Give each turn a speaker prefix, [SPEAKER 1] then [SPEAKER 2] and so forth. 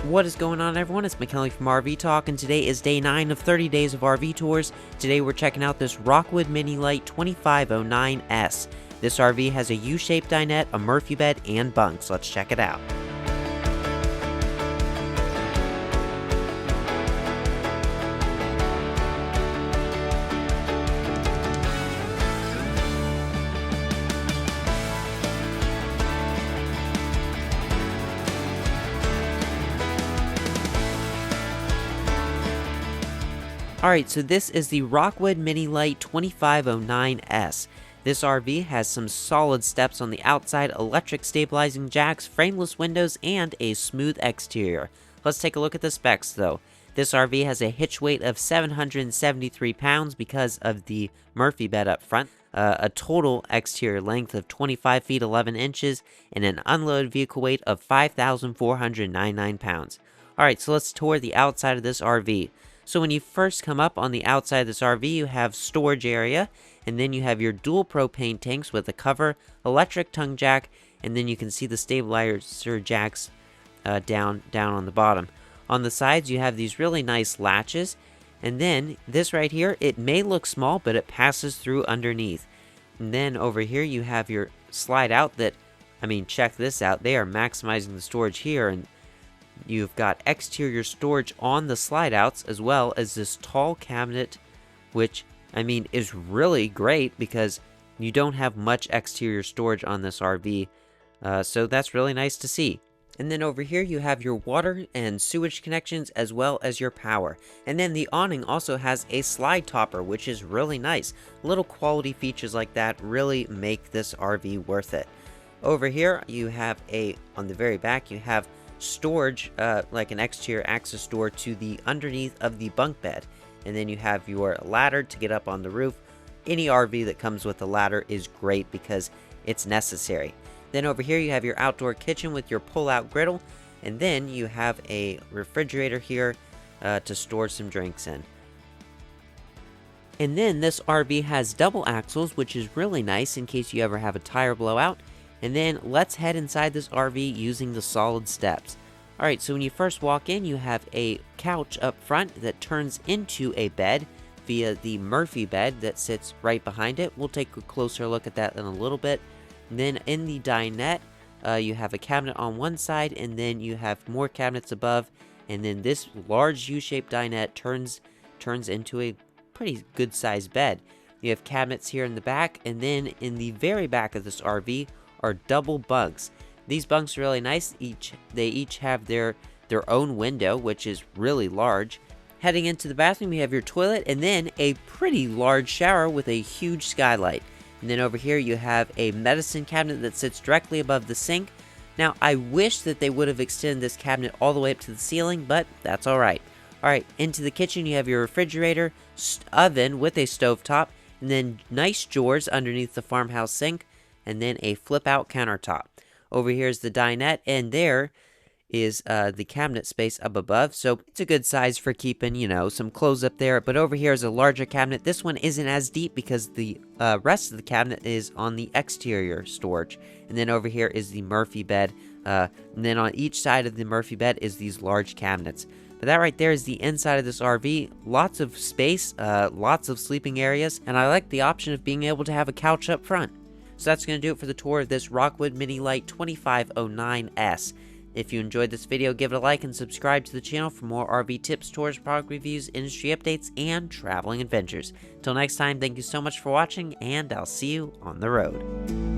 [SPEAKER 1] What is going on, everyone? It's McKinley from RV Talk, and today is day 9 of 30 days of RV tours. Today we're checking out this Rockwood Mini Lite 2509S. This RV has a U-shaped dinette, a Murphy bed, and bunks. Let's check it out. Alright, so this is the Rockwood Mini Lite 2509S. This RV has some solid steps on the outside, electric stabilizing jacks, frameless windows, and a smooth exterior. Let's take a look at the specs though. This RV has a hitch weight of 773 pounds because of the Murphy bed up front, a total exterior length of 25 feet 11 inches, and an unloaded vehicle weight of 5,499 pounds. Alright, so let's tour the outside of this RV. So when you first come up on the outside of this RV, you have storage area, and then you have your dual propane tanks with a cover, electric tongue jack, and then you can see the stabilizer jacks down on the bottom. On the sides, you have these really nice latches, and then this right here, it may look small, but it passes through underneath. And then over here, you have your slide out that, I mean, check this out. They are maximizing the storage here, and you've got exterior storage on the slide outs, as well as this tall cabinet, which, I mean, is really great because you don't have much exterior storage on this RV, so that's really nice to see. And then over here you have your water and sewage connections, as well as your power. And then the awning also has a slide topper, which is really nice. Little quality features like that really make this RV worth it. Over here you have on the very back, you have storage, like an exterior access door to the underneath of the bunk bed. And then you have your ladder to get up on the roof. Any RV that comes with a ladder is great because it's necessary. Then over here you have your outdoor kitchen with your pull-out griddle, and then you have a refrigerator here to store some drinks in. And then this RV has double axles, which is really nice in case you ever have a tire blowout. And then let's head inside this RV using the solid steps. Alright, so when you first walk in, you have a couch up front that turns into a bed via the Murphy bed that sits right behind it. We'll take a closer look at that in a little bit. And then in the dinette, you have a cabinet on one side, and then you have more cabinets above. And then this large U-shaped dinette turns into a pretty good sized bed. You have cabinets here in the back, and then in the very back of this RV are double bunks. These bunks are really nice. They each have their own window, which is really large. Heading into the bathroom, you have your toilet, and then a pretty large shower with a huge skylight. And then over here you have a medicine cabinet that sits directly above the sink. Now, I wish that they would have extended this cabinet all the way up to the ceiling, but that's alright. Alright, into the kitchen you have your refrigerator, oven with a stovetop, and then nice drawers underneath the farmhouse sink, and then a flip-out countertop. Over here is the dinette, and there is the cabinet space up above, so it's a good size for keeping, some clothes up there. But over here is a larger cabinet. This one isn't as deep because the rest of the cabinet is on the exterior storage. And then over here is the Murphy bed, and then on each side of the Murphy bed is these large cabinets. But that right there is the inside of this RV. Lots of space, lots of sleeping areas, and I like the option of being able to have a couch up front. So that's going to do it for the tour of this Rockwood Mini Lite 2509S. If you enjoyed this video, give it a like and subscribe to the channel for more RV tips, tours, product reviews, industry updates, and traveling adventures. Till next time, thank you so much for watching, and I'll see you on the road.